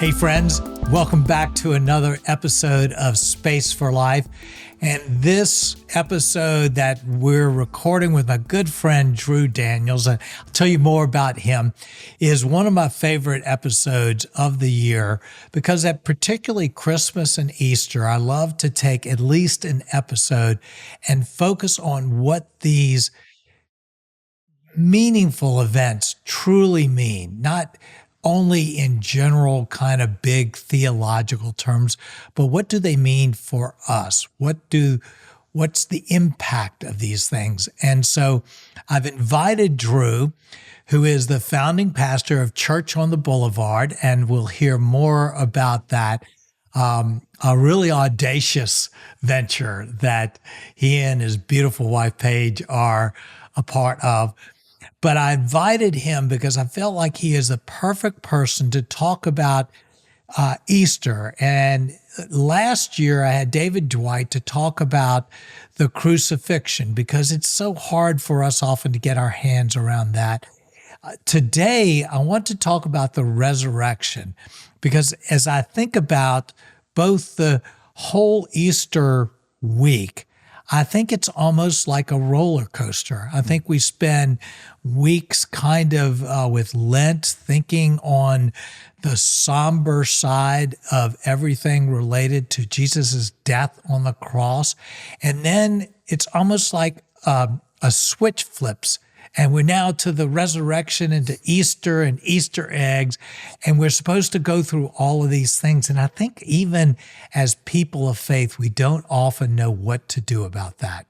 Hey friends, welcome back to another episode of Space for Life. And this episode that we're recording with my good friend Drew Daniels, and I'll tell you more about him, is one of my favorite episodes of the year because at particularly Christmas and Easter, I love to take at least an episode and focus on what these meaningful events truly mean, not only in general kind of big theological terms, but what do they mean for us? What's the impact of these things? And so I've invited Drew, who is the founding pastor of Church on the Boulevard, and we'll hear more about that. A really audacious venture that he and his beautiful wife, Paige, are a part of. But I invited him because I felt like he is the perfect person to talk about Easter. And last year I had David Dwight to talk about the crucifixion because it's so hard for us often to get our hands around that. Today, I want to talk about the resurrection because as I think about both the whole Easter week, I think it's almost like a roller coaster. I think we spend weeks kind of with Lent thinking on the somber side of everything related to Jesus's death on the cross. And then it's almost like a switch flips. And we're now to the resurrection and to Easter and Easter eggs. And we're supposed to go through all of these things. And I think even as people of faith, we don't often know what to do about that.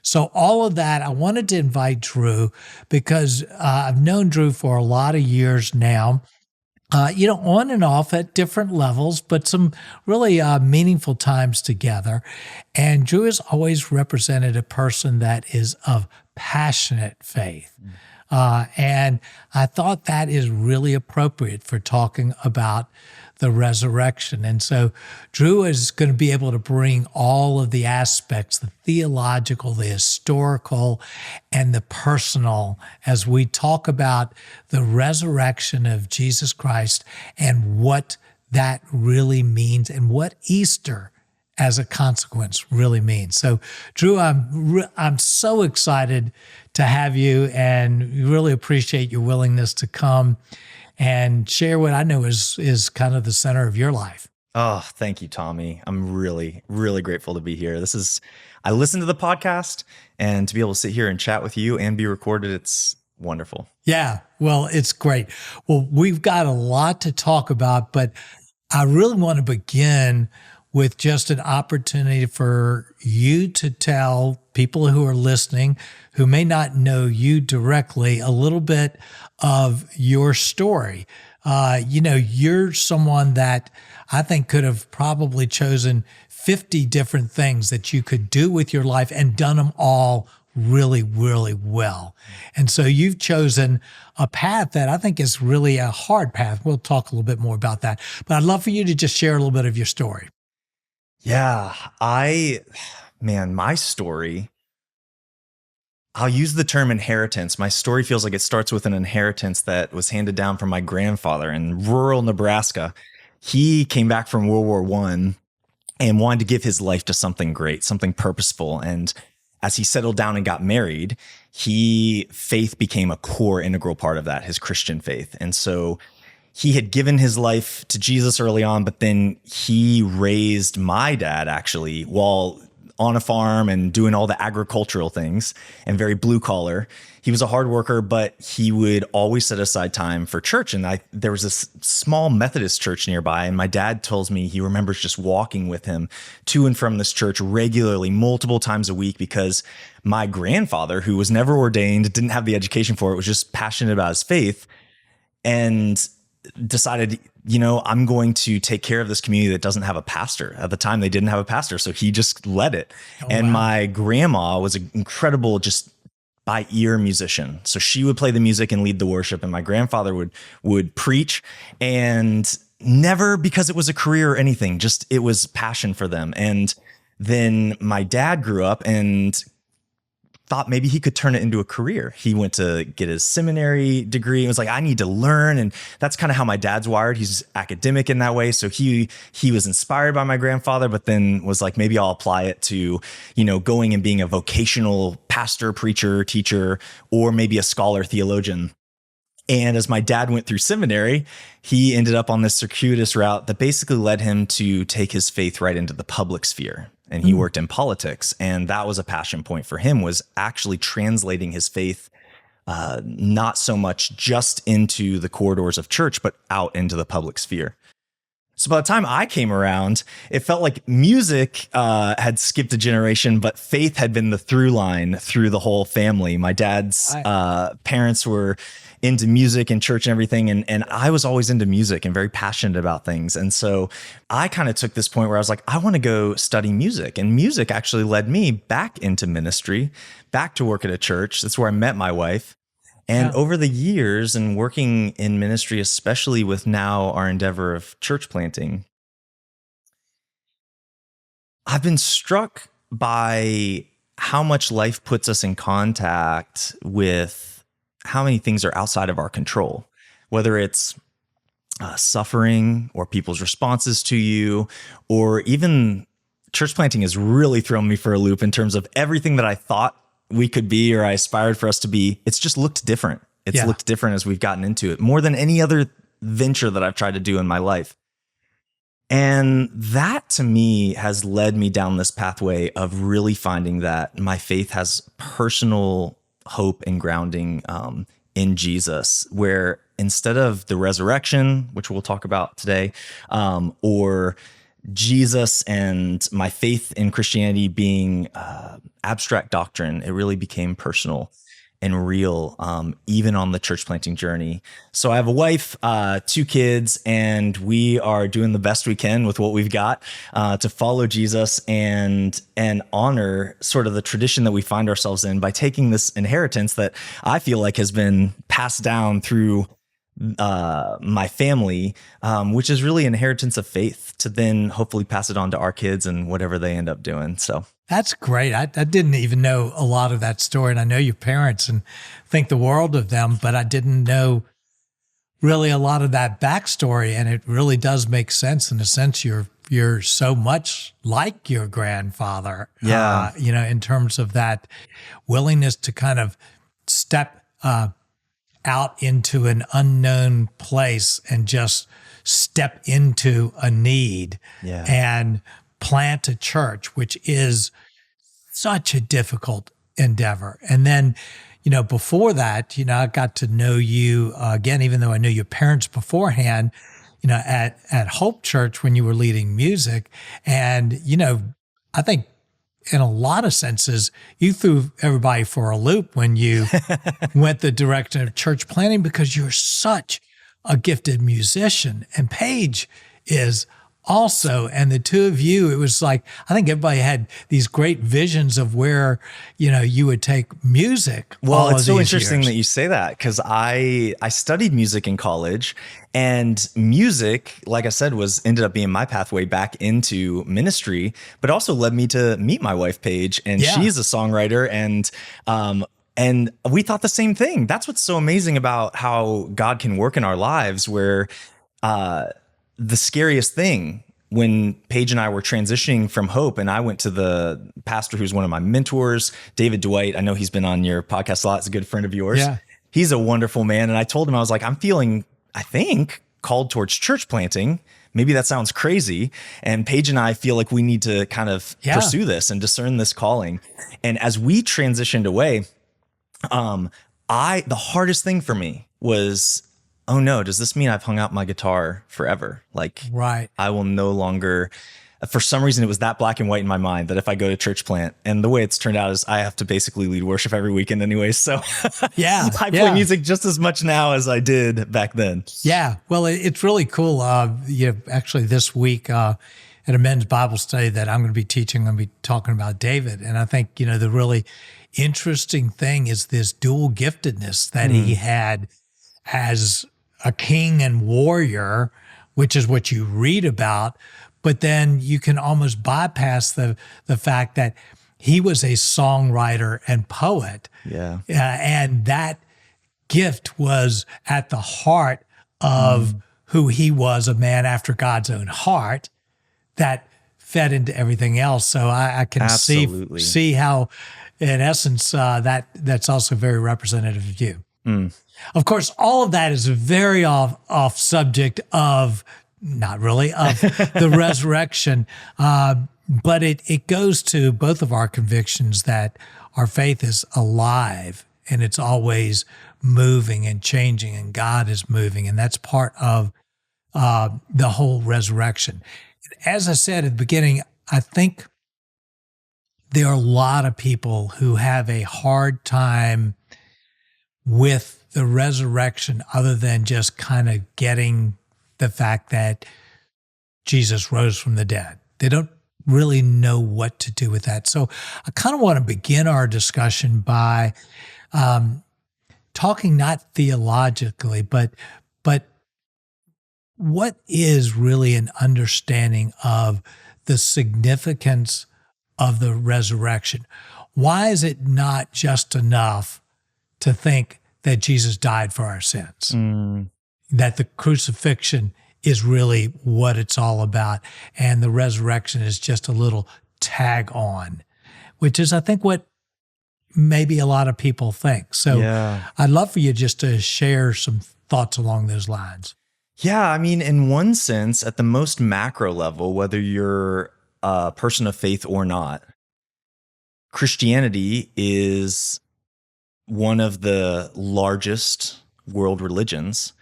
So all of that, I wanted to invite Drew because I've known Drew for a lot of years now. On and off at different levels, but some really meaningful times together. And Drew has always represented a person that is of passionate faith. And I thought that is really appropriate for talking about the resurrection. And so Drew is going to be able to bring all of the aspects, the theological, the historical, and the personal, as we talk about the resurrection of Jesus Christ and what that really means and what Easter as a consequence really means. So Drew, I'm so excited to have you and really appreciate your willingness to come and share what I know is kind of the center of your life. Oh, thank you, Tommy. I'm really, really grateful to be here. I listen to the podcast, and to be able to sit here and chat with you and be recorded, it's wonderful. Yeah, well, it's great. Well, we've got a lot to talk about, but I really want to begin with just an opportunity for you to tell people who are listening, who may not know you directly, a little bit of your story. You're someone that I think could have probably chosen 50 different things that you could do with your life and done them all really, really well. And so you've chosen a path that I think is really a hard path. We'll talk a little bit more about that. But I'd love for you to just share a little bit of your story. Yeah, my story, I'll use the term inheritance. My story feels like it starts with an inheritance that was handed down from my grandfather in rural Nebraska. He came back from World War I and wanted to give his life to something great, something purposeful. And as he settled down and got married, faith became a core integral part of that, his Christian faith. And so he had given his life to Jesus early on, but then he raised my dad actually while on a farm and doing all the agricultural things and very blue collar. He was a hard worker, but he would always set aside time for church. And there was this small Methodist church nearby. And my dad tells me he remembers just walking with him to and from this church regularly, multiple times a week, because my grandfather, who was never ordained, didn't have the education for it, was just passionate about his faith and decided, I'm going to take care of this community that doesn't have a pastor. At the time, they didn't have a pastor, so he just led it. Wow. My grandma was an incredible, just by ear musician. So she would play the music and lead the worship, and my grandfather would preach, and never because it was a career or anything, just it was passion for them. And then my dad grew up and thought maybe he could turn it into a career. He went to get his seminary degree and was like, I need to learn. And that's kind of how my dad's wired. He's academic in that way. So he was inspired by my grandfather, but then was like, maybe I'll apply it to, going and being a vocational pastor, preacher, teacher, or maybe a scholar, theologian. And as my dad went through seminary, he ended up on this circuitous route that basically led him to take his faith right into the public sphere. And he worked in politics. And that was a passion point for him, was actually translating his faith, not so much just into the corridors of church, but out into the public sphere. So by the time I came around, it felt like music had skipped a generation, but faith had been the through line through the whole family. My dad's parents were into music and church and everything. And I was always into music and very passionate about things. And so I kind of took this point where I was like, I want to go study music. And music actually led me back into ministry, back to work at a church. That's where I met my wife. And over the years and working in ministry, especially with now our endeavor of church planting, I've been struck by how much life puts us in contact with how many things are outside of our control, whether it's suffering or people's responses to you, or even church planting has really thrown me for a loop in terms of everything that I thought we could be or I aspired for us to be. It's just looked different. It's looked different as we've gotten into it, more than any other venture that I've tried to do in my life. And that to me has led me down this pathway of really finding that my faith has personal hope and grounding in Jesus, where instead of the resurrection, which we'll talk about today, or Jesus and my faith in Christianity being abstract doctrine, it really became personal and real, even on the church planting journey. So I have a wife, 2 kids, and we are doing the best we can with what we've got to follow Jesus and honor sort of the tradition that we find ourselves in by taking this inheritance that I feel like has been passed down through my family, which is really an inheritance of faith to then hopefully pass it on to our kids and whatever they end up doing. So that's great. I didn't even know a lot of that story, and I know your parents and think the world of them, but I didn't know really a lot of that backstory. And it really does make sense. In a sense, you're so much like your grandfather, in terms of that willingness to kind of step out into an unknown place and just step into a need and plant a church, which is such a difficult endeavor. And then, before that, I got to know you again, even though I knew your parents beforehand, at Hope Church when you were leading music. And, I think in a lot of senses, you threw everybody for a loop when you went the direction of church planting, because you're such a gifted musician, and Paige is also. And the two of you, it was like, I think everybody had these great visions of where, you would take music. Well, it's so interesting that you say that, because I studied music in college, and music, like I said, ended up being my pathway back into ministry, but also led me to meet my wife, Paige, and she's a songwriter, and we thought the same thing. That's what's so amazing about how God can work in our lives, where the scariest thing when Paige and I were transitioning from Hope, and I went to the pastor who's one of my mentors, David Dwight. I know he's been on your podcast a lot. He's a good friend of yours. Yeah. He's a wonderful man. And I told him, I was like, I'm feeling, I think, called towards church planting. Maybe that sounds crazy. And Paige and I feel like we need to kind of pursue this and discern this calling. And as we transitioned away, the hardest thing for me was, oh no, does this mean I've hung out my guitar forever? Like, I will no longer, for some reason, it was that black and white in my mind that if I go to church plant, and the way it's turned out is I have to basically lead worship every weekend anyway. So I play music just as much now as I did back then. Yeah. Well, it's really cool. Actually this week, at a men's Bible study that I'm going to be teaching, I'm going to be talking about David. And I think, the really interesting thing is this dual giftedness that he had as a king and warrior, which is what you read about, but then you can almost bypass the fact that he was a songwriter and poet. Yeah. And that gift was at the heart of who he was, a man after God's own heart, that fed into everything else. So I can Absolutely. see how, in essence, that's also very representative of you. Of course, all of that is very off subject of, not really, of the resurrection, but it goes to both of our convictions that our faith is alive and it's always moving and changing, and God is moving, and that's part of the whole resurrection. As I said at the beginning, I think there are a lot of people who have a hard time with the resurrection other than just kind of getting the fact that Jesus rose from the dead. They don't really know what to do with that. So I kind of want to begin our discussion by talking not theologically, but what is really an understanding of the significance of the resurrection? Why is it not just enough to think that Jesus died for our sins? That the crucifixion is really what it's all about, and the resurrection is just a little tag on, which is, I think, what maybe a lot of people think. So I'd love for you just to share some thoughts along those lines. Yeah, I mean, in one sense, at the most macro level, whether you're a person of faith or not, Christianity is one of the largest world religions.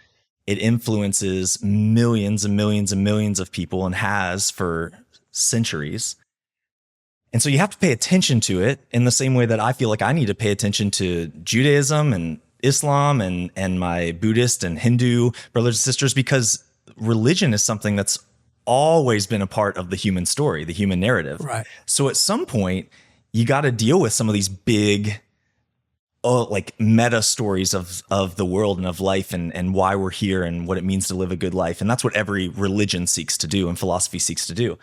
It influences millions and millions and millions of people and has for centuries. And so you have to pay attention to it in the same way that I feel like I need to pay attention to Judaism and Islam and my Buddhist and Hindu brothers and sisters, because religion is something that's always been a part of the human story, the human narrative. Right. So at some point, you got to deal with some of these big, like meta stories of the world and of life and why we're here and what it means to live a good life. And that's what every religion seeks to do and philosophy seeks to do.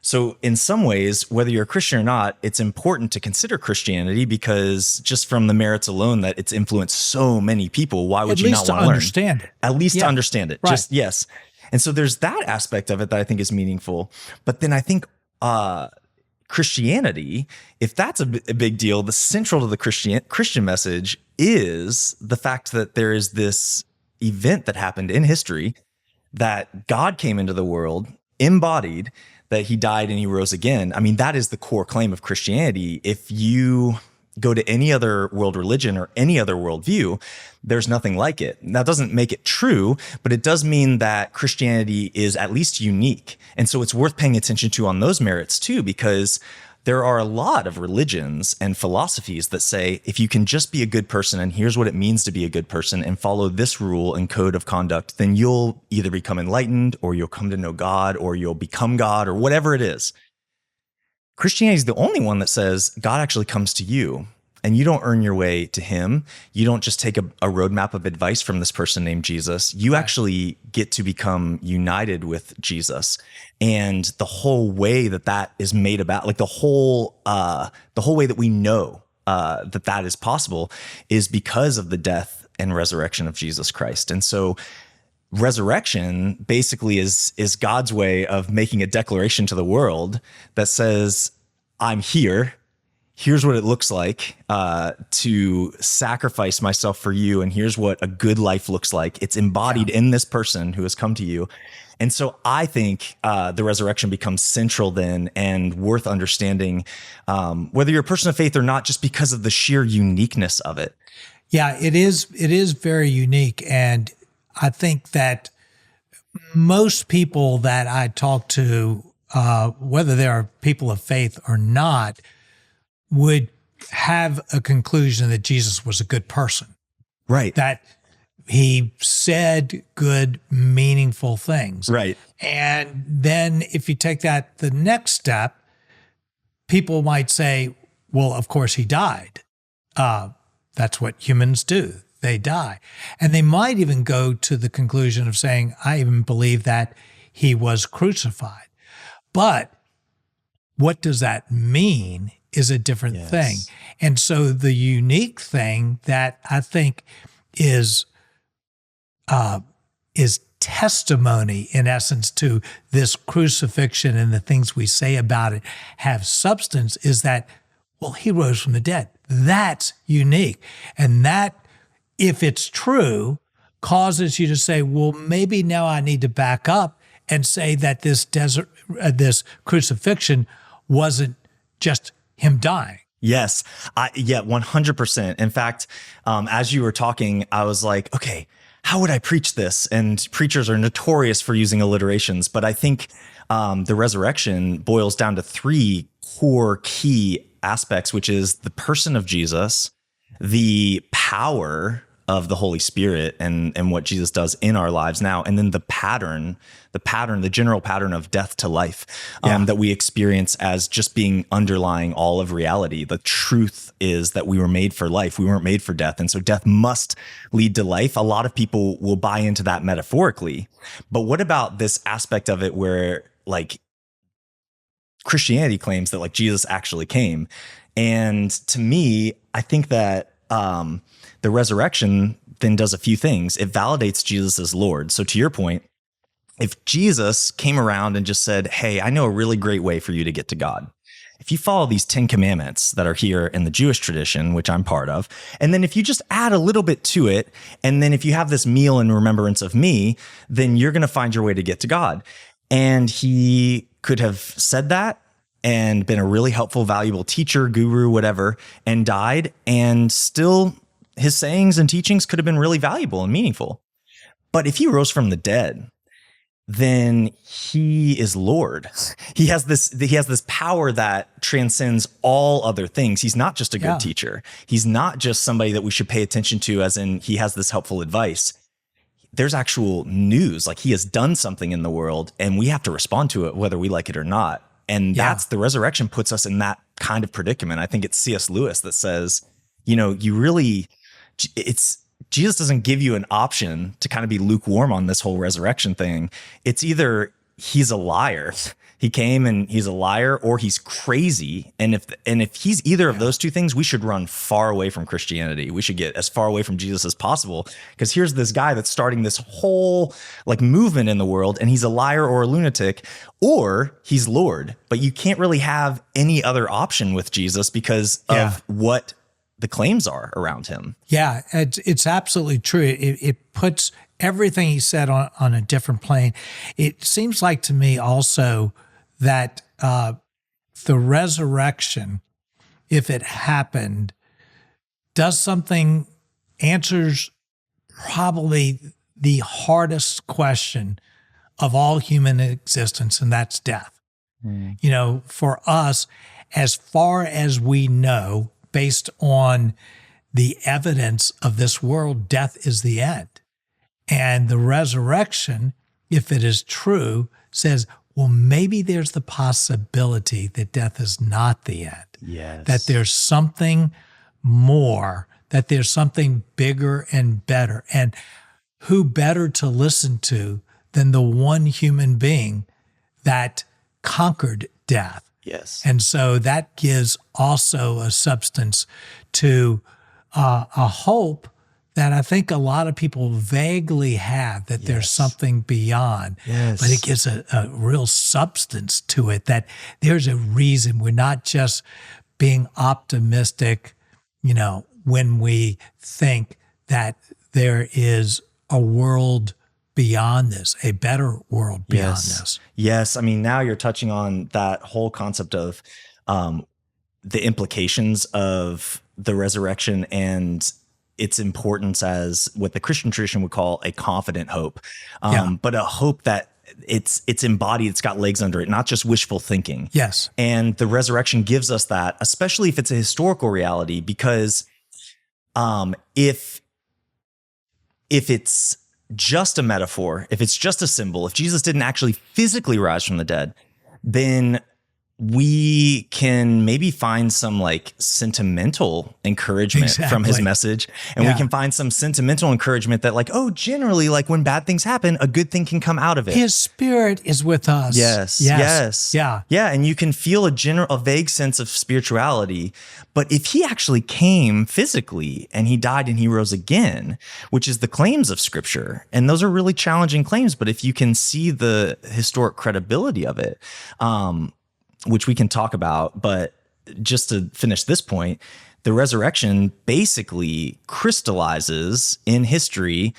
So in some ways, whether you're a Christian or not, it's important to consider Christianity, because just from the merits alone that it's influenced so many people, why would you not want to learn? Understand it. At least to understand it. Right. Just, yes. And so there's that aspect of it that I think is meaningful. But then I think Christianity, if that's a big deal, the central to the Christian message is the fact that there is this event that happened in history, that God came into the world, embodied, that he died and he rose again. I mean, that is the core claim of Christianity. If you go to any other world religion or any other worldview, there's nothing like it. That doesn't make it true, but it does mean that Christianity is at least unique. And so it's worth paying attention to on those merits too, because there are a lot of religions and philosophies that say, if you can just be a good person, and here's what it means to be a good person, and follow this rule and code of conduct, then you'll either become enlightened, or you'll come to know God, or you'll become God, or whatever it is. Christianity is the only one that says God actually comes to you, and you don't earn your way to him. You don't just take a roadmap of advice from this person named Jesus. You actually get to become united with Jesus. And the whole way that is made about, like the whole way that we know that is possible is because of the death and resurrection of Jesus Christ. And so resurrection basically is God's way of making a declaration to the world that says, I'm here. Here's what it looks like to sacrifice myself for you. And here's what a good life looks like. It's embodied in this person who has come to you. And so I think the resurrection becomes central then and worth understanding, whether you're a person of faith or not, just because of the sheer uniqueness of it. Yeah, it is very unique. And I think that most people that I talk to, whether they are people of faith or not, would have a conclusion that Jesus was a good person. Right. That he said good, meaningful things. Right. And then if you take that the next step, people might say, well, of course he died. That's what humans do. They die. And they might even go to the conclusion of saying, I even believe that he was crucified. But what does that mean is a different Yes. thing. And so the unique thing that I think is testimony, in essence, to this crucifixion and the things we say about it have substance is that, well, he rose from the dead. That's unique. And that, if it's true, causes you to say, well, maybe now I need to back up and say that this crucifixion wasn't just him dying. Yes. 100%. In fact, as you were talking, I was like, okay, how would I preach this? And preachers are notorious for using alliterations, but I think the resurrection boils down to three core key aspects, which is the person of Jesus, the power of the Holy Spirit and what Jesus does in our lives now, and then the general pattern of death to life that we experience as just being underlying all of reality. The truth is that we were made for life. We weren't made for death. And so death must lead to life. A lot of people will buy into that metaphorically. But what about this aspect of it where like Christianity claims that like Jesus actually came? And to me, I think that the resurrection then does a few things. It validates Jesus as Lord. So to your point, if Jesus came around and just said, hey, I know a really great way for you to get to God. If you follow these 10 commandments that are here in the Jewish tradition, which I'm part of, and then if you just add a little bit to it, and then if you have this meal in remembrance of me, then you're going to find your way to get to God. And he could have said that and been a really helpful, valuable teacher, guru, whatever, and died, and still his sayings and teachings could have been really valuable and meaningful. But if he rose from the dead, then he is Lord. He has this power that transcends all other things. He's not just a good teacher. He's not just somebody that we should pay attention to as in he has this helpful advice. There's actual news, like he has done something in the world and we have to respond to it whether we like it or not. And that's the resurrection puts us in that kind of predicament. I think it's C.S. Lewis that says, Jesus doesn't give you an option to kind of be lukewarm on this whole resurrection thing. It's either he's a liar, he came and he's a liar, or he's crazy. And if he's either of those two things, we should run far away from Christianity. We should get as far away from Jesus as possible, because here's this guy that's starting this whole like movement in the world, and he's a liar or a lunatic, or he's Lord. But you can't really have any other option with Jesus because of what the claims are around him. Yeah, it's absolutely true. It puts everything he said on a different plane. It seems like to me also that the resurrection, if it happened, answers probably the hardest question of all human existence, and that's death. For us, as far as we know, based on the evidence of this world, death is the end. And the resurrection, if it is true, says, well, maybe there's the possibility that death is not the end. Yes. That there's something more, that there's something bigger and better. And who better to listen to than the one human being that conquered death? Yes. And so that gives also a substance to a hope that I think a lot of people vaguely have, that there's something beyond. Yes. But it gives a real substance to it, that there's a reason. We're not just being optimistic, when we think that there is a world beyond this, a better world beyond this. Yes. I mean, now you're touching on that whole concept of the implications of the resurrection and its importance as what the Christian tradition would call a confident hope, but a hope that it's embodied, it's got legs under it, not just wishful thinking. Yes. And the resurrection gives us that, especially if it's a historical reality, because if it's just a metaphor, if it's just a symbol, if Jesus didn't actually physically rise from the dead, then we can maybe find some like sentimental encouragement from his Exactly. message. And we Yeah. can find some sentimental encouragement that like, oh, generally, like when bad things happen, a good thing can come out of it. His spirit is with us. Yes. Yeah. Yeah. And you can feel a vague sense of spirituality. But if he actually came physically and he died and he rose again, which is the claims of scripture, and those are really challenging claims, but if you can see the historic credibility of it, which we can talk about, but just to finish this point, the resurrection basically crystallizes in history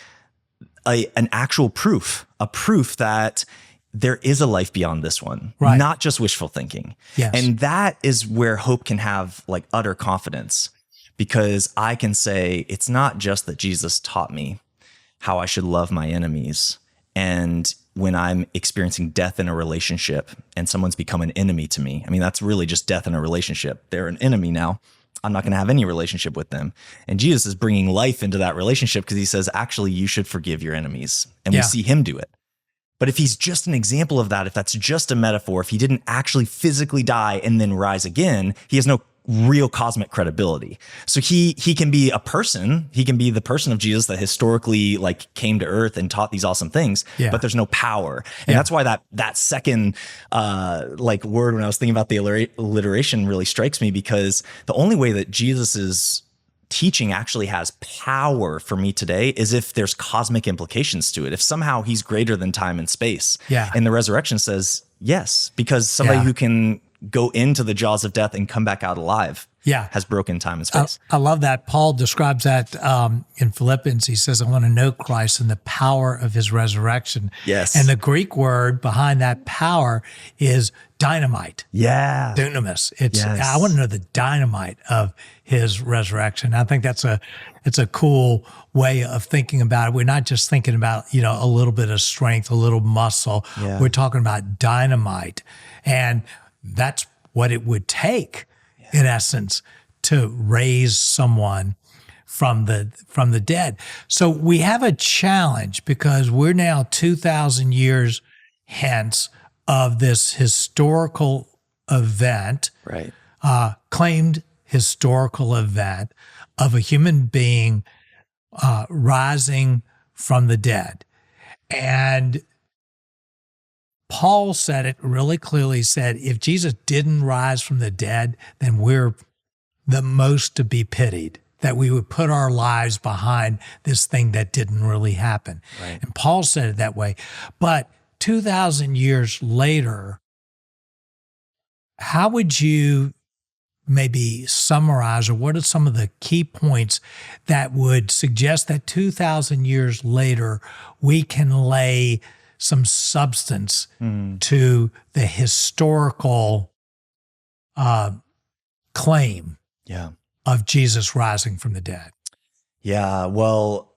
an actual proof, a proof that there is a life beyond this one, Right. not just wishful thinking. Yes. And that is where hope can have like utter confidence, because I can say it's not just that Jesus taught me how I should love my enemies. And when I'm experiencing death in a relationship and someone's become an enemy to me, I mean, that's really just death in a relationship. They're an enemy now. I'm not going to have any relationship with them. And Jesus is bringing life into that relationship because he says, actually, you should forgive your enemies. And Yeah. we see him do it. But if he's just an example of that, if that's just a metaphor, if he didn't actually physically die and then rise again, he has no real cosmic credibility. So he can be a person, he can be the person of Jesus that historically like came to earth and taught these awesome things, Yeah. but there's no power. And Yeah. that's why that second like word when I was thinking about the alliteration really strikes me, because the only way that Jesus's teaching actually has power for me today is if there's cosmic implications to it. If somehow he's greater than time and space. Yeah. And the resurrection says yes, because somebody Yeah. who can go into the jaws of death and come back out alive Yeah. has broken time and space. I love that. Paul describes that in Philippians. He says, I want to know Christ and the power of his resurrection. Yes. And the Greek word behind that power is dynamite, Yeah. dunamis. It's Yes. I want to know the dynamite of his resurrection. I think it's a cool way of thinking about it. We're not just thinking about, a little bit of strength, a little muscle. Yeah. We're talking about dynamite. And that's what it would take, in essence, to raise someone from the dead. So we have a challenge because we're now 2,000 years hence of this historical event, Right. claimed historical event of a human being rising from the dead. And Paul said it really clearly, said, if Jesus didn't rise from the dead, then we're the most to be pitied, that we would put our lives behind this thing that didn't really happen. Right. And Paul said it that way. But 2,000 years later, how would you maybe summarize, or what are some of the key points that would suggest that 2,000 years later, we can lay some substance to the historical claim Yeah. of Jesus rising from the dead? Yeah. Well,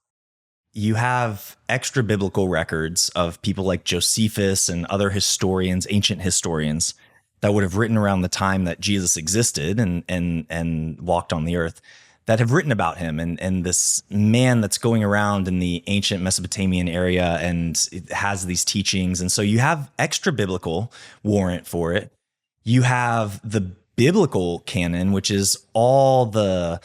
you have extra biblical records of people like Josephus and other historians, ancient historians, that would have written around the time that Jesus existed and walked on the earth, that have written about him and this man that's going around in the ancient Mesopotamian area and it has these teachings. And so you have extra biblical warrant for it. You have the biblical canon, which is all the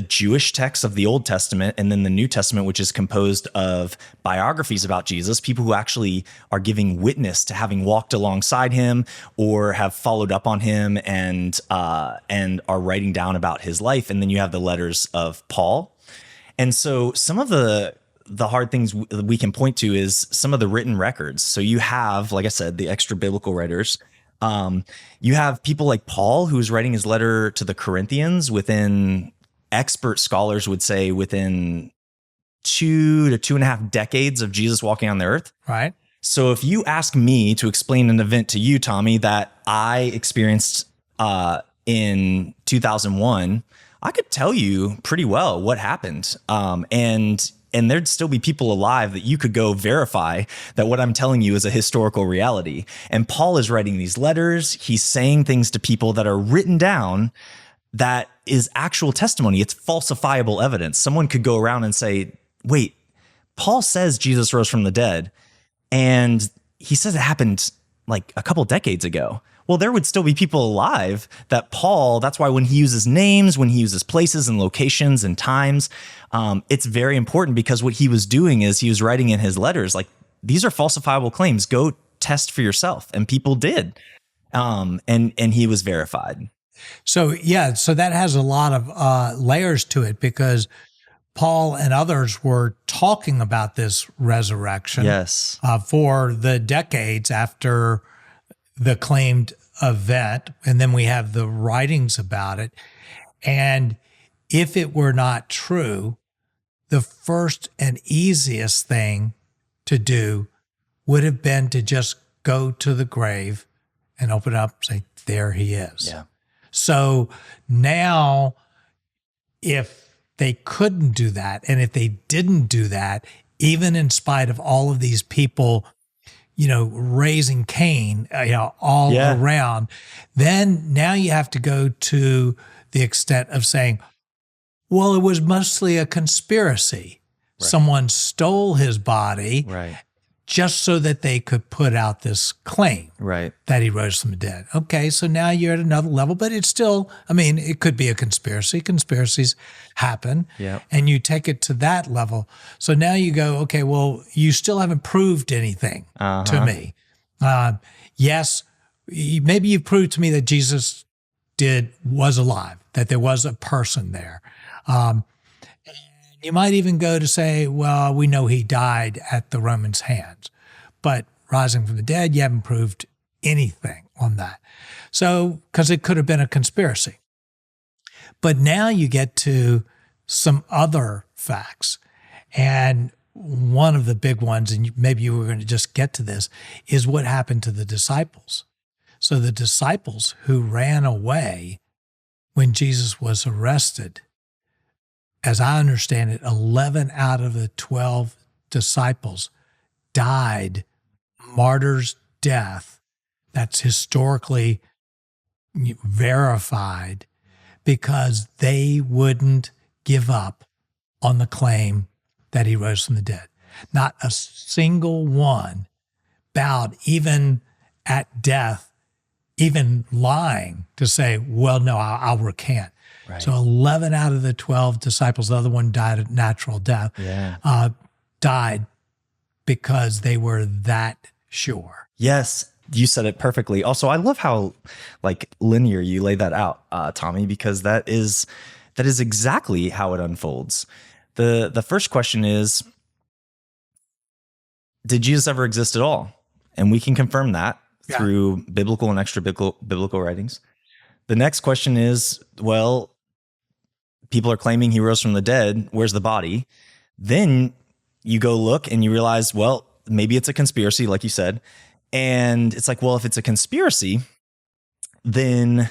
Jewish texts of the Old Testament, and then the New Testament, which is composed of biographies about Jesus, people who actually are giving witness to having walked alongside him or have followed up on him and are writing down about his life. And then you have the letters of Paul. And so some of the hard things we can point to is some of the written records. So you have, like I said, the extra biblical writers. You have people like Paul, who's writing his letter to the Corinthians within, expert scholars would say, within 2 to 2.5 decades of Jesus walking on the earth. Right? So if you ask me to explain an event to you, Tommy, that I experienced in 2001, I could tell you pretty well what happened. And there'd still be people alive that you could go verify that what I'm telling you is a historical reality. And Paul is writing these letters. He's saying things to people that are written down that is actual testimony. It's falsifiable evidence. Someone could go around and say, wait, Paul says Jesus rose from the dead, and he says it happened like a couple decades ago. Well, there would still be people alive that Paul, that's why when he uses names, when he uses places and locations and times, it's very important, because what he was doing is he was writing in his letters, like, these are falsifiable claims. Go test for yourself. And people did. And he was verified. So, yeah, so that has a lot of layers to it, because Paul and others were talking about this resurrection Yes. For the decades after the claimed event. And then we have the writings about it. And if it were not true, the first and easiest thing to do would have been to just go to the grave and open it up and say, there he is. Yeah. So now, if they couldn't do that, and if they didn't do that, even in spite of all of these people, raising Cain, all around, then now you have to go to the extent of saying, well, it was mostly a conspiracy. Right. Someone stole his body. Right. Just so that they could put out this claim that he rose from the dead. Okay, so now you're at another level, but it's still, it could be a conspiracy. Conspiracies happen, and you take it to that level. So now you go, okay, well, you still haven't proved anything to me. Yes, maybe you've proved to me that Jesus was alive, that there was a person there. You might even go to say, well, we know he died at the Romans' hands, but rising from the dead, you haven't proved anything on that. So, because it could have been a conspiracy. But now you get to some other facts. And one of the big ones, and maybe you were going to just get to this, is what happened to the disciples. So the disciples who ran away when Jesus was arrested, as I understand it, 11 out of the 12 disciples died martyr's death. That's historically verified, because they wouldn't give up on the claim that he rose from the dead. Not a single one bowed, even at death, even lying to say, well, no, I'll recant. Right. So 11 out of the 12 disciples, the other one died a natural death, died because they were that sure. Yes, you said it perfectly. Also, I love how linear you lay that out, Tommy, because that is exactly how it unfolds. The first question is, did Jesus ever exist at all? And we can confirm that through biblical and extra biblical writings. The next question is, well, people are claiming he rose from the dead. Where's the body? Then you go look and you realize, well, maybe it's a conspiracy, like you said. And it's like, well, if it's a conspiracy, then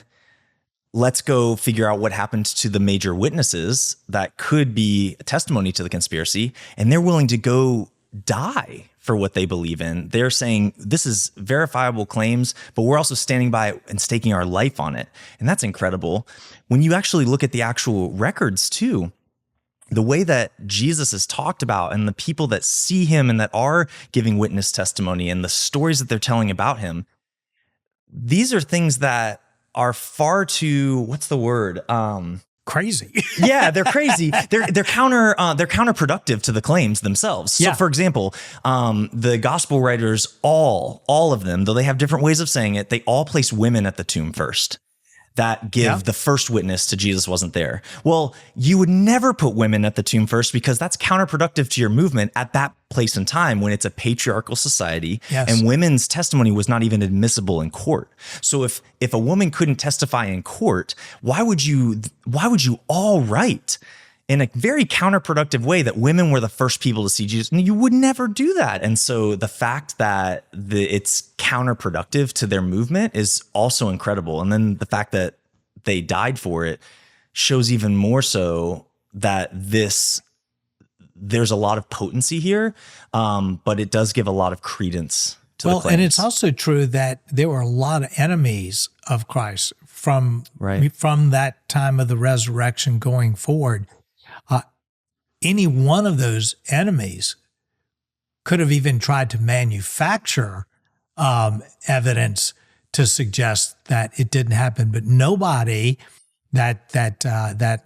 let's go figure out what happened to the major witnesses that could be a testimony to the conspiracy. And they're willing to go die for what they believe in. They're saying this is verifiable claims, but we're also standing by it and staking our life on it. And that's incredible. When you actually look at the actual records too, the way that Jesus is talked about and the people that see him and that are giving witness testimony and the stories that they're telling about him, these are things that are far too, what's the word? Crazy. Yeah, they're crazy. They're counterproductive to the claims themselves. So for example, the gospel writers, all of them, though they have different ways of saying it, they all place women at the tomb first. That give the first witness to Jesus wasn't there. Well, you would never put women at the tomb first, because that's counterproductive to your movement at that place and time when it's a patriarchal society and women's testimony was not even admissible in court. So if a woman couldn't testify in court, why would you all write in a very counterproductive way that women were the first people to see Jesus? You would never do that. And so the fact that it's counterproductive to their movement is also incredible. And then the fact that they died for it shows even more so that there's a lot of potency here, but it does give a lot of credence to the claims. And it's also true that there were a lot of enemies of Christ from that time of the resurrection going forward. Any one of those enemies could have even tried to manufacture evidence to suggest that it didn't happen, but nobody that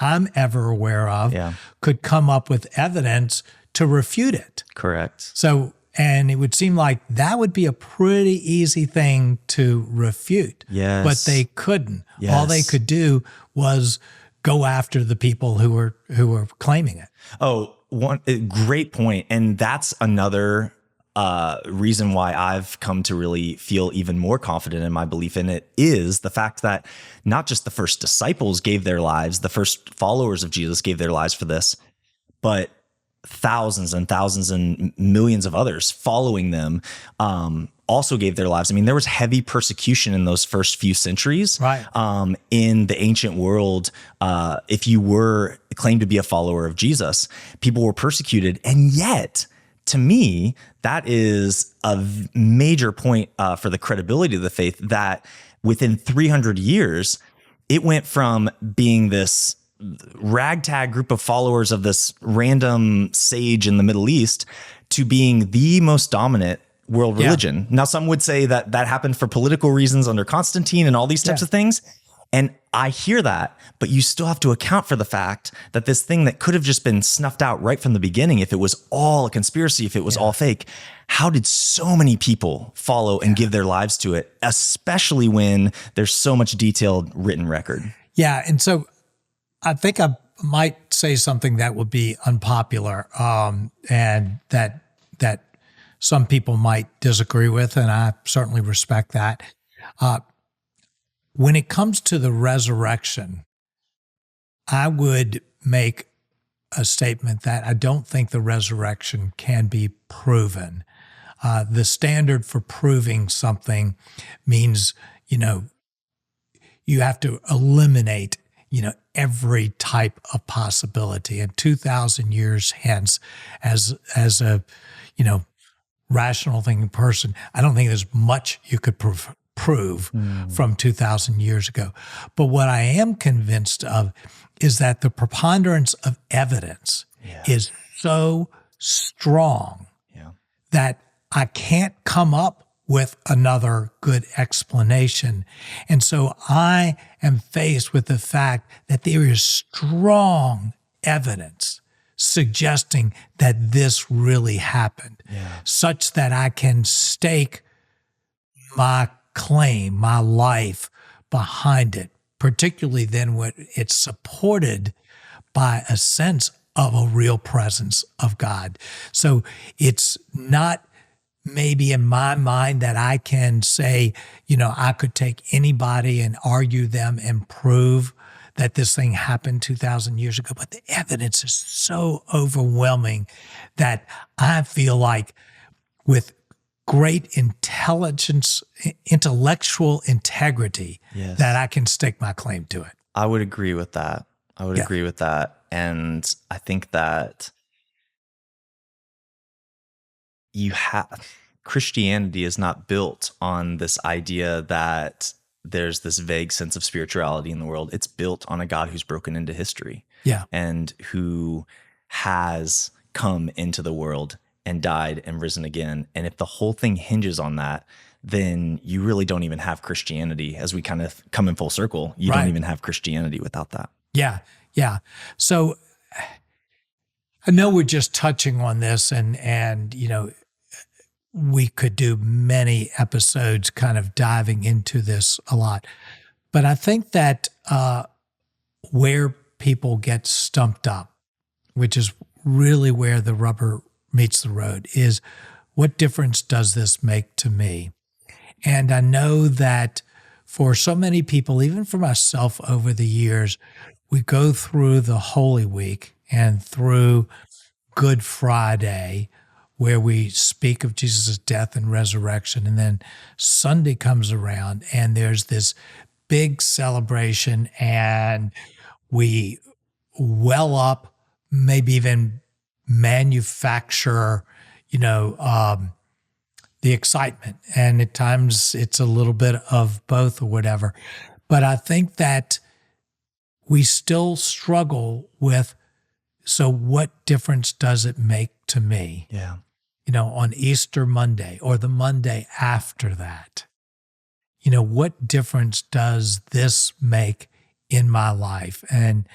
I'm ever aware of Yeah. could come up with evidence to refute it. Correct. So, and it would seem like that would be a pretty easy thing to refute. Yes. But they couldn't. Yes. All they could do was go after the people who were claiming it. Oh, great point. And that's another reason why I've come to really feel even more confident in my belief in it is the fact that not just the first disciples gave their lives, the first followers of Jesus gave their lives for this, but thousands and thousands and millions of others following them also gave their lives. I mean, there was heavy persecution in those first few centuries. Right. In the ancient world, if you were claimed to be a follower of Jesus, people were persecuted. And yet, to me, that is a major point for the credibility of the faith, that within 300 years, it went from being this ragtag group of followers of this random sage in the Middle East to being the most dominant world religion. Now, some would say that that happened for political reasons under Constantine and all these types of things. And I hear that, but you still have to account for the fact that this thing that could have just been snuffed out right from the beginning, if it was all a conspiracy, if it was all fake, how did so many people follow and give their lives to it, especially when there's so much detailed written record? Yeah. And so I think I might say something that would be unpopular, and that some people might disagree with, and I certainly respect that. When it comes to the resurrection, I would make a statement that I don't think the resurrection can be proven. The standard for proving something means, you have to eliminate, every type of possibility. And 2,000 years hence, as a, rational thinking person, I don't think there's much you could prove from 2,000 years ago. But what I am convinced of is that the preponderance of evidence is so strong that I can't come up with another good explanation. And so I am faced with the fact that there is strong evidence suggesting that this really happened, such that I can stake my claim, my life behind it, particularly then when it's supported by a sense of a real presence of God. So it's not maybe in my mind that I can say, I could take anybody and argue them and prove that this thing happened 2,000 years ago, but the evidence is so overwhelming that I feel like with great intelligence, intellectual integrity, that I can stake my claim to it. I would agree with that. Agree with that. And I think that Christianity is not built on this idea that there's this vague sense of spirituality in the world. It's built on a God who's broken into history. And who has come into the world and died and risen again. And if the whole thing hinges on that, then you really don't even have Christianity. As we kind of come in full circle, you don't even have Christianity without that. Yeah. So I know we're just touching on this, and we could do many episodes kind of diving into this a lot. But I think that where people get stumped up, which is really where the rubber meets the road, is what difference does this make to me? And I know that for so many people, even for myself over the years, we go through the Holy Week and through Good Friday, where we speak of Jesus' death and resurrection. And then Sunday comes around and there's this big celebration, and we well up, maybe even manufacture, the excitement. And at times it's a little bit of both or whatever. But I think that we still struggle with, so what difference does it make to me? On Easter Monday or the Monday after that, what difference does this make in my life? And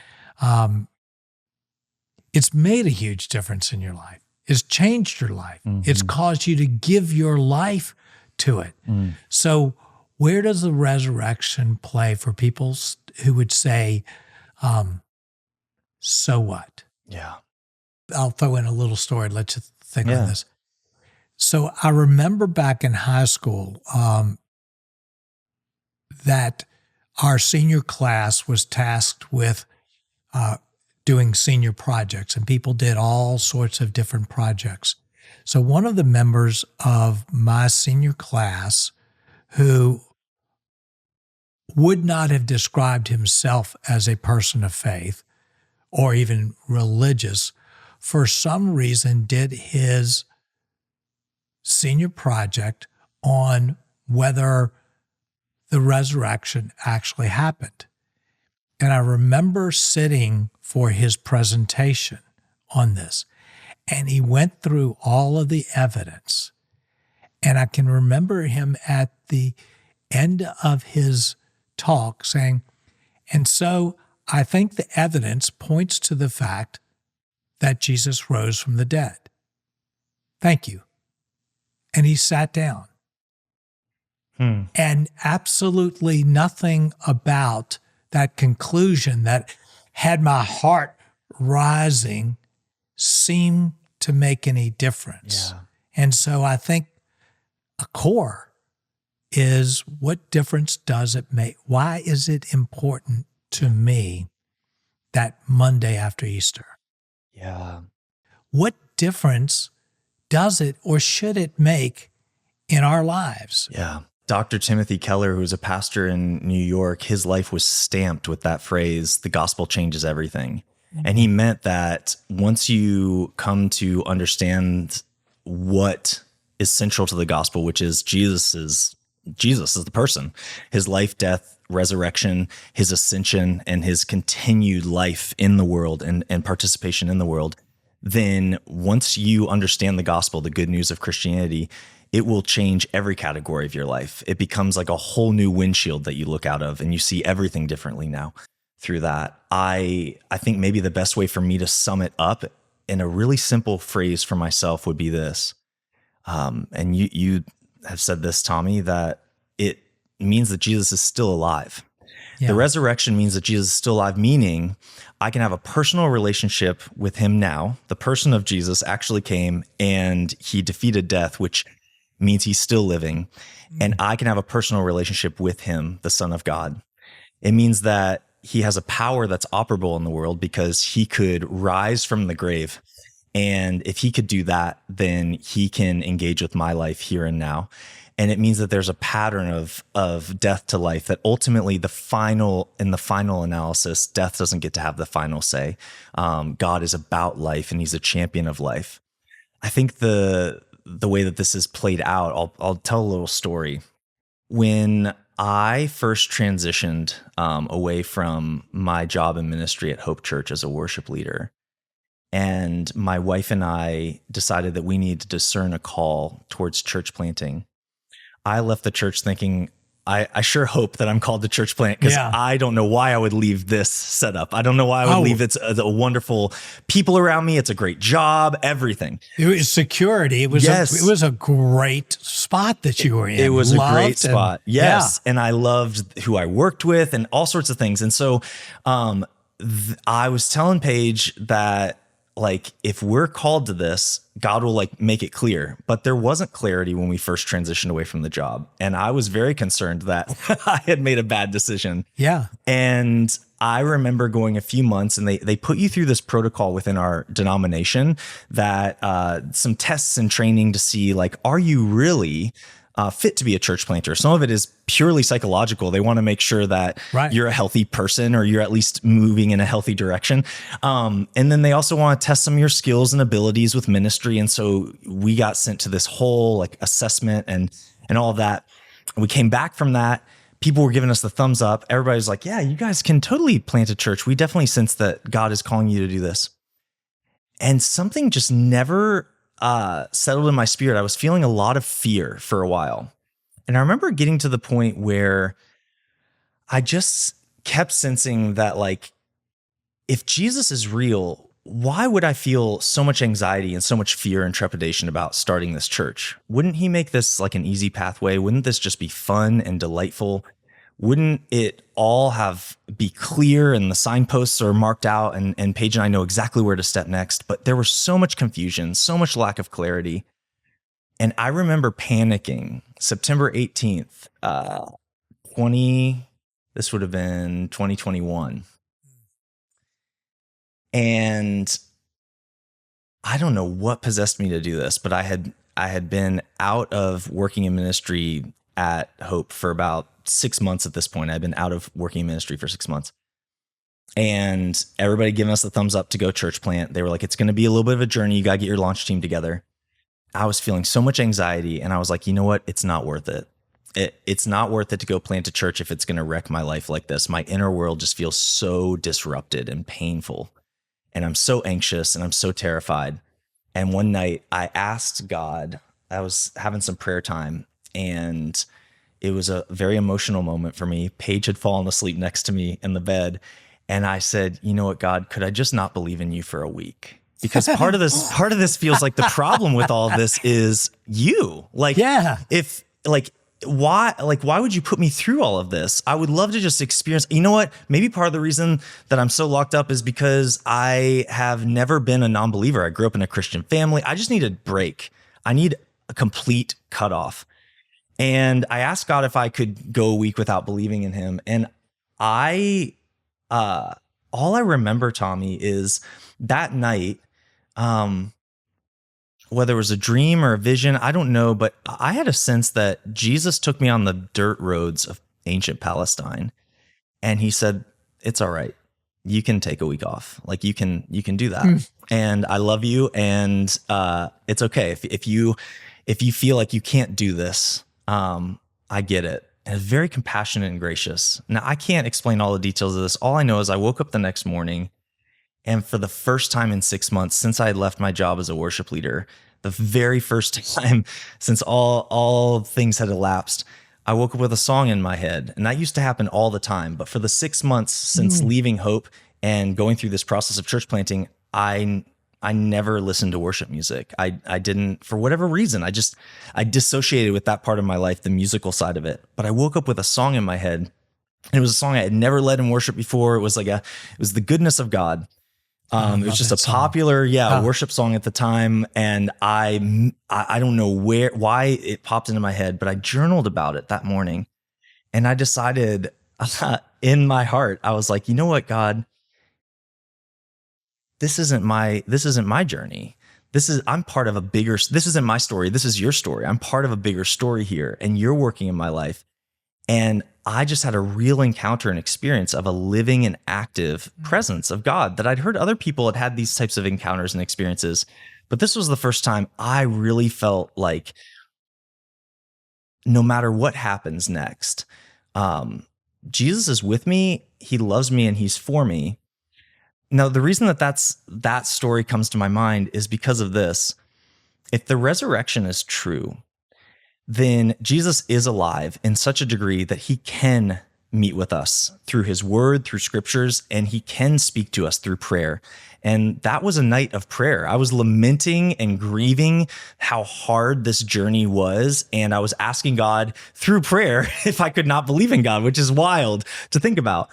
it's made a huge difference in your life. It's changed your life. It's caused you to give your life to it. So where does the resurrection play for people who would say, so what? Yeah. I'll throw in a little story. Let you think on this. So I remember back in high school that our senior class was tasked with doing senior projects, and people did all sorts of different projects. So one of the members of my senior class, who would not have described himself as a person of faith or even religious, for some reason did his senior project on whether the resurrection actually happened. And I remember sitting for his presentation on this, and he went through all of the evidence. And I can remember him at the end of his talk saying, and so I think the evidence points to the fact that Jesus rose from the dead. Thank you. And he sat down. And absolutely nothing about that conclusion that had my heart rising seemed to make any difference. Yeah. And so I think a core is, what difference does it make? Why is it important to me that Monday after Easter? Yeah. What difference does it or should it make in our lives? Yeah. Dr. Timothy Keller, who was a pastor in New York, his life was stamped with that phrase, the gospel changes everything. And he meant that once you come to understand what is central to the gospel, which is Jesus is the person, his life, death, resurrection, his ascension, and his continued life in the world and participation in the world, then once you understand the gospel, the good news of Christianity, it will change every category of your life. It becomes like a whole new windshield that you look out of, and you see everything differently now through that. I think maybe the best way for me to sum it up in a really simple phrase for myself would be this. And you have said this, Tommy, that it means that Jesus is still alive. Yeah. The resurrection means that Jesus is still alive, meaning I can have a personal relationship with him now. The person of Jesus actually came and he defeated death, which means he's still living. And I can have a personal relationship with him, the Son of God. It means that he has a power that's operable in the world because he could rise from the grave. And if he could do that, then he can engage with my life here and now. And it means that there's a pattern of death to life, that ultimately in the final analysis, death doesn't get to have the final say. God is about life and he's a champion of life. I think the way that this is played out, I'll tell a little story. When I first transitioned away from my job in ministry at Hope Church as a worship leader, and my wife and I decided that we needed to discern a call towards church planting, I left the church thinking, I sure hope that I'm called to church plant, because I don't know why I would leave this setup. I don't know why I would leave it's a wonderful people around me. It's a great job, everything. It was security. It was a great spot that you were in. It was a great spot. Yes. Yeah. And I loved who I worked with and all sorts of things. And so I was telling Paige that, like, if we're called to this, God will make it clear. But there wasn't clarity when we first transitioned away from the job. And I was very concerned that I had made a bad decision. Yeah. And I remember going a few months, and they put you through this protocol within our denomination that some tests and training to see, like, are you really fit to be a church planter? Some of it is purely psychological. They want to make sure that you're a healthy person, or you're at least moving in a healthy direction. And then they also want to test some of your skills and abilities with ministry. And so we got sent to this whole assessment and all of that. And we came back from that. People were giving us the thumbs up. Everybody's like, yeah, you guys can totally plant a church. We definitely sense that God is calling you to do this. And something just never settled in my spirit. I was feeling a lot of fear for a while. And I remember getting to the point where I just kept sensing that, like, if Jesus is real, why would I feel so much anxiety and so much fear and trepidation about starting this church? Wouldn't he make this like an easy pathway? Wouldn't this just be fun and delightful? Wouldn't it all be clear and the signposts are marked out and Paige and I know exactly where to step next? But there was so much confusion, so much lack of clarity. And I remember panicking September 18th, this would have been 2021. And I don't know what possessed me to do this, but I had been out of working in ministry at Hope for about 6 months at this point. I'd been out of working in ministry for 6 months. And everybody giving us the thumbs up to go church plant. They were like, it's going to be a little bit of a journey. You got to get your launch team together. I was feeling so much anxiety, and I was like, you know what? It's not worth it. It's not worth it to go plant a church if it's going to wreck my life like this. My inner world just feels so disrupted and painful. And I'm so anxious and I'm so terrified. And one night I asked God, I was having some prayer time, and it was a very emotional moment for me. Paige had fallen asleep next to me in the bed. And I said, you know what, God, could I just not believe in you for a week? Because part of this feels like the problem with all of this is you. Like, Yeah. why would you put me through all of this? I would love to just experience, you know what? Maybe part of the reason that I'm so locked up is because I have never been a non-believer. I grew up in a Christian family. I just need a break. I need a complete cutoff. And I asked God if I could go a week without believing in him. And all I remember, Tommy, is that night, whether it was a dream or a vision, I don't know, but I had a sense that Jesus took me on the dirt roads of ancient Palestine, and he said, it's all right. You can take a week off. Like, you can do that. And I love you. And it's okay. If you feel like you can't do this, I get it. And it's very compassionate and gracious. Now, I can't explain all the details of this. All I know is I woke up the next morning, and for the first time in 6 months since I had left my job as a worship leader, the very first time since all things had elapsed, I woke up with a song in my head. And that used to happen all the time. But for the 6 months since leaving Hope and going through this process of church planting, I never listened to worship music. I didn't, for whatever reason, I dissociated with that part of my life, the musical side of it. But I woke up with a song in my head, and it was a song I had never led in worship before. It was The Goodness of God. It was just a popular, worship song at the time. And I don't know why it popped into my head, but I journaled about it that morning. And I decided in my heart, I was like, you know what, God, this isn't my journey. I'm part of a bigger, this isn't my story. This is your story. I'm part of a bigger story here, and you're working in my life. And I just had a real encounter and experience of a living and active presence of God that I'd heard other people had these types of encounters and experiences. But this was the first time I really felt like no matter what happens next, Jesus is with me, he loves me, and he's for me. Now, the reason that story comes to my mind is because of this. If the resurrection is true, then Jesus is alive in such a degree that he can meet with us through his word, through scriptures, and he can speak to us through prayer. And that was a night of prayer. I was lamenting and grieving how hard this journey was. And I was asking God through prayer if I could not believe in God, which is wild to think about.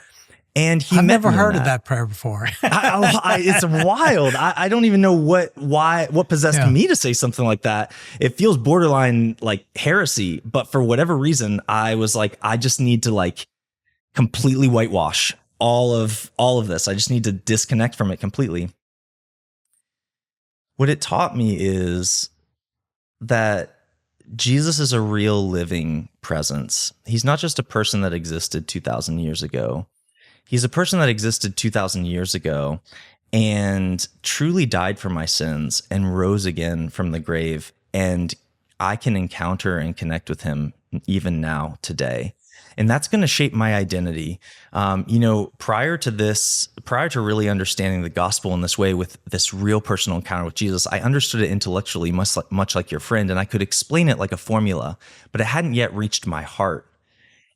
And I've never heard of that prayer before. It's wild. I don't even know what possessed me to say something like that. It feels borderline like heresy, but for whatever reason, I was like, I just need to like completely whitewash all of this. I just need to disconnect from it completely. What it taught me is that Jesus is a real living presence. He's not just a person that existed 2,000 years ago. He's a person that existed 2,000 years ago and truly died for my sins and rose again from the grave. And I can encounter and connect with him even now today. And that's going to shape my identity. Prior to really understanding the gospel in this way with this real personal encounter with Jesus, I understood it intellectually, much like your friend, and I could explain it like a formula, but it hadn't yet reached my heart.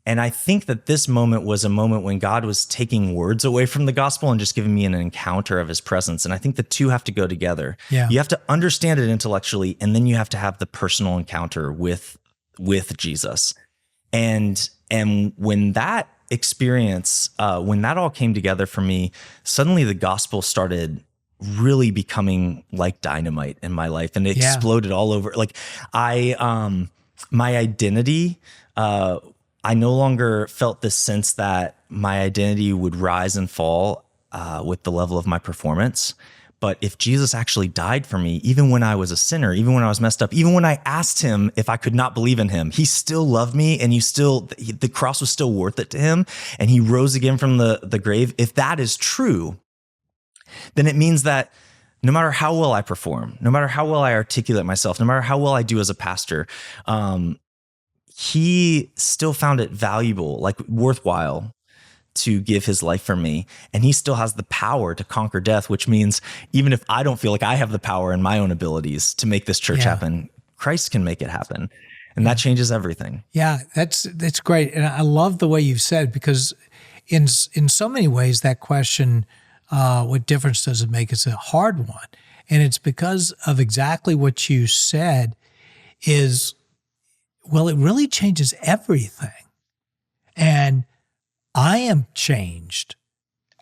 And I think that this moment was a moment when God was taking words away from the gospel and just giving me an encounter of his presence. And I think the two have to go together. Yeah. You have to understand it intellectually, and then you have to have the personal encounter with Jesus. And when that experience, when that all came together for me, suddenly the gospel started really becoming like dynamite in my life, and it exploded all over. Like my identity, I no longer felt this sense that my identity would rise and fall with the level of my performance. But if Jesus actually died for me, even when I was a sinner, even when I was messed up, even when I asked him if I could not believe in him, he still loved me, and the cross was still worth it to him, and he rose again from the grave. If that is true, then it means that no matter how well I perform, no matter how well I articulate myself, no matter how well I do as a pastor, he still found it valuable, like worthwhile, to give his life for me. And he still has the power to conquer death, which means even if I don't feel like I have the power in my own abilities to make this church happen, Christ can make it happen. And that changes everything. Yeah, that's great. And I love the way you've said, because in so many ways, that question, what difference does it make, is a hard one. And it's because of exactly what you said is, well, it really changes everything. And I am changed.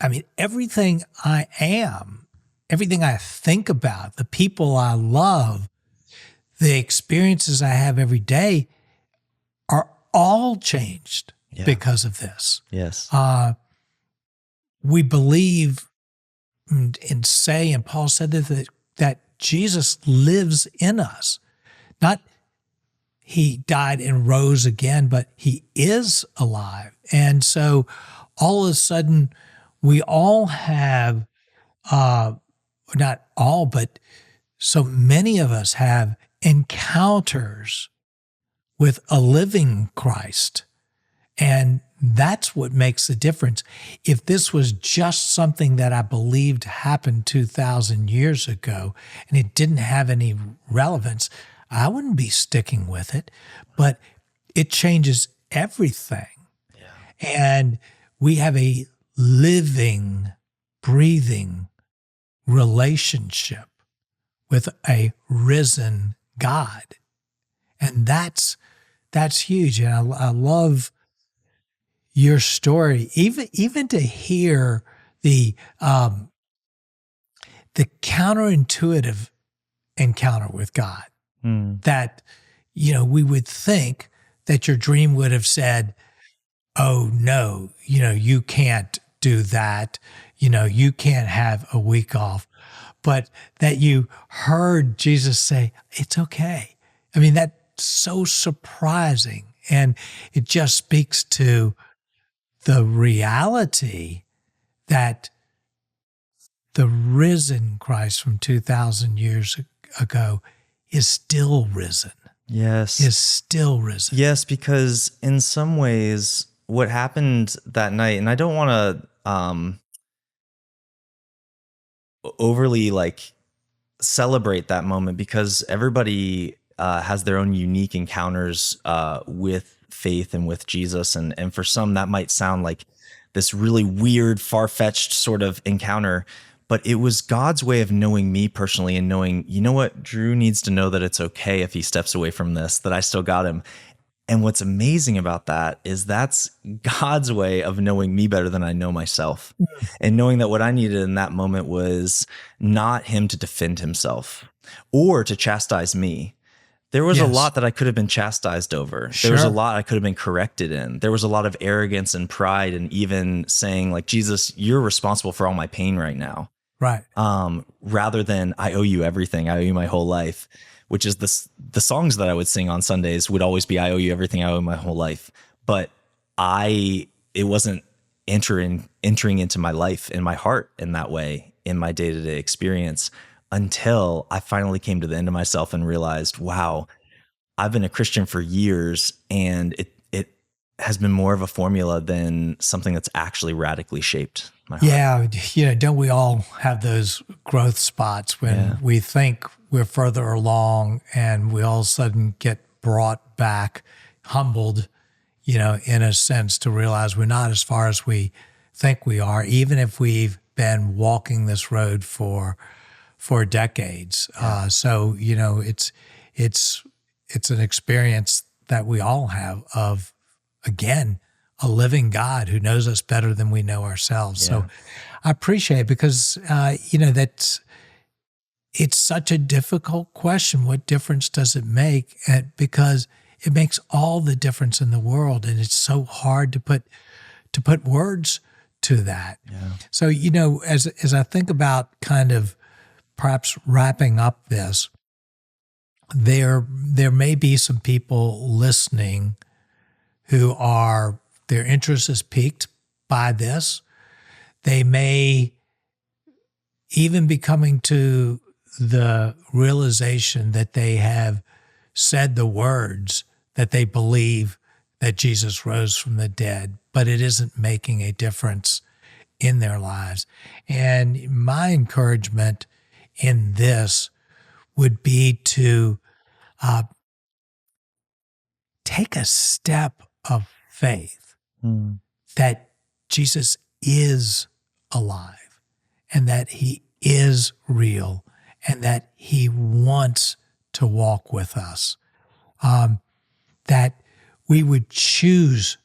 I mean, everything I am, everything I think about, the people I love, the experiences I have every day are all changed because of this. Yes. We believe and say, and Paul said that Jesus lives in us. Not he died and rose again, but he is alive. And so all of a sudden, we all have, not all, but so many of us have encounters with a living Christ. And that's what makes the difference. If this was just something that I believed happened 2,000 years ago and it didn't have any relevance, I wouldn't be sticking with it. But it changes everything. Yeah. And we have a living, breathing relationship with a risen God. And that's huge. And I love your story, even to hear the counterintuitive encounter with God. That, we would think that your dream would have said, oh no, you can't do that. You can't have a week off. But that you heard Jesus say, it's okay. I mean, that's so surprising. And it just speaks to the reality that the risen Christ from 2,000 years ago is still risen. Yes. Is still risen. Yes, because in some ways, what happened that night, and I don't want to overly celebrate that moment, because everybody has their own unique encounters with faith and with Jesus. And for some, that might sound like this really weird, far-fetched sort of encounter. But it was God's way of knowing me personally and knowing, you know what, Drew needs to know that it's okay if he steps away from this, that I still got him. And what's amazing about that is that's God's way of knowing me better than I know myself. And knowing that what I needed in that moment was not him to defend himself or to chastise me. There was a lot that I could have been chastised over. There was a lot I could have been corrected in. There was a lot of arrogance and pride, and even saying like, Jesus, you're responsible for all my pain right now. Right. Rather than I owe you everything. I owe you my whole life, which is the songs that I would sing on Sundays would always be, I owe you everything. I owe you my whole life. But it wasn't entering into my life and my heart in that way in my day-to-day experience, until I finally came to the end of myself and realized, wow, I've been a Christian for years, and has been more of a formula than something that's actually radically shaped my heart. Yeah, don't we all have those growth spots when we think we're further along and we all of a sudden get brought back, humbled, in a sense, to realize we're not as far as we think we are, even if we've been walking this road for decades. So it's an experience that we all have of, again, a living God who knows us better than we know ourselves. Yeah. So I appreciate it because, it's such a difficult question. What difference does it make? Because it makes all the difference in the world. And it's so hard to put words to that. Yeah. So, as I think about kind of perhaps wrapping up this, there may be some people listening who their interest is piqued by this. They may even be coming to the realization that they have said the words that they believe that Jesus rose from the dead, but it isn't making a difference in their lives. And my encouragement in this would be to take a step of faith that Jesus is alive and that he is real and that he wants to walk with us, that we would choose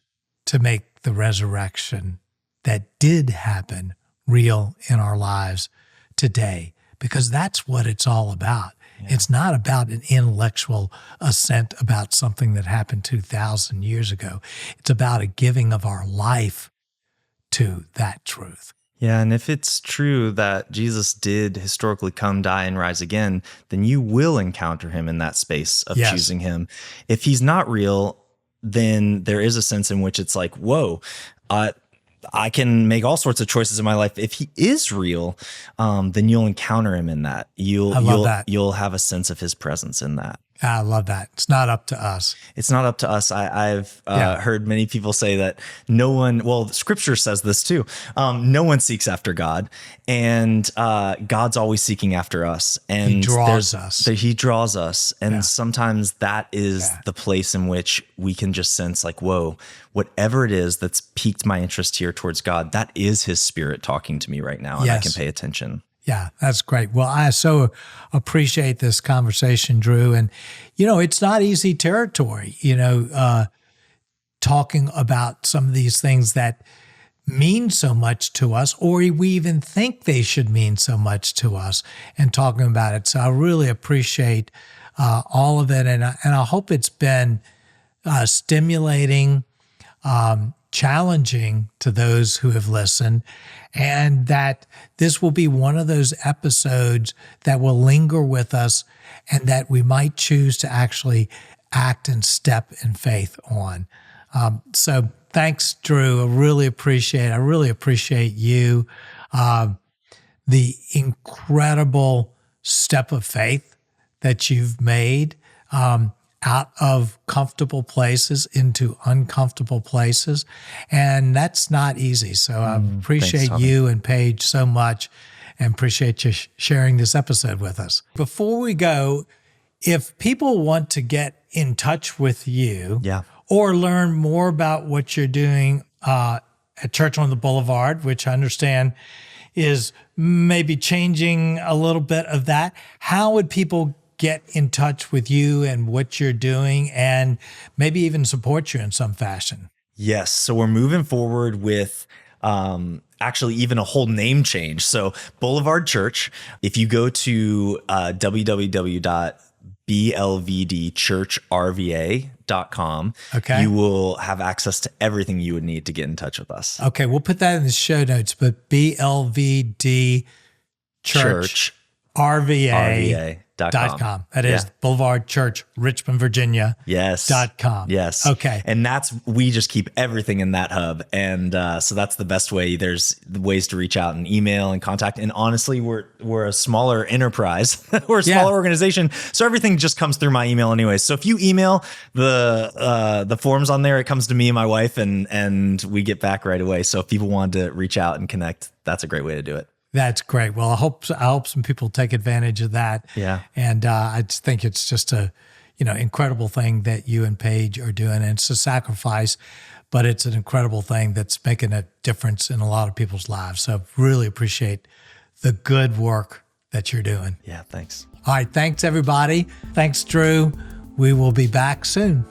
to make the resurrection that did happen real in our lives today, because that's what it's all about. Yeah. It's not about an intellectual assent about something that happened 2,000 years ago. It's about a giving of our life to that truth. Yeah, and if it's true that Jesus did historically come, die, and rise again, then you will encounter him in that space of choosing him. If he's not real, then there is a sense in which it's like, whoa, I can make all sorts of choices in my life. If he is real, then you'll encounter him in that. You'll have a sense of his presence in that. I love that. It's not up to us. It's not up to us. I've heard many people say that Scripture says this too. No one seeks after God, and God's always seeking after us. And he draws us. He draws us. And sometimes that is the place in which we can just sense like, whoa, whatever it is that's piqued my interest here towards God, that is his spirit talking to me right now, and I can pay attention. Yeah, that's great. Well, I so appreciate this conversation, Drew. And, it's not easy territory, talking about some of these things that mean so much to us, or we even think they should mean so much to us, and talking about it. So I really appreciate all of it. And I hope it's been stimulating, challenging to those who have listened, and that this will be one of those episodes that will linger with us and that we might choose to actually act and step in faith on. So thanks, Drew. I really appreciate you. The incredible step of faith that you've made, out of comfortable places into uncomfortable places. And that's not easy. So I appreciate you and Paige so much, and appreciate you sharing this episode with us. Before we go, if people want to get in touch with you or learn more about what you're doing at Church on the Boulevard, which I understand is maybe changing a little bit of that, how would people get in touch with you and what you're doing, and maybe even support you in some fashion? Yes. So we're moving forward with actually even a whole name change. So Boulevard Church, if you go to www.blvdchurchrva.com, you will have access to everything you would need to get in touch with us. Okay. We'll put that in the show notes, but BLVD Church RVA. .com. That is Boulevard Church, Richmond, Virginia. Yes. .com. Yes. Okay. And we just keep everything in that hub. And so that's the best way. There's ways to reach out and email and contact. And honestly, we're a smaller enterprise. We're a smaller organization. So everything just comes through my email anyway. So if you email the forms on there, it comes to me and my wife and we get back right away. So if people want to reach out and connect, that's a great way to do it. That's great. Well, I hope some people take advantage of that. Yeah. And I just think it's just a, incredible thing that you and Paige are doing. And it's a sacrifice, but it's an incredible thing that's making a difference in a lot of people's lives. So really appreciate the good work that you're doing. Yeah. Thanks. All right. Thanks, everybody. Thanks, Drew. We will be back soon.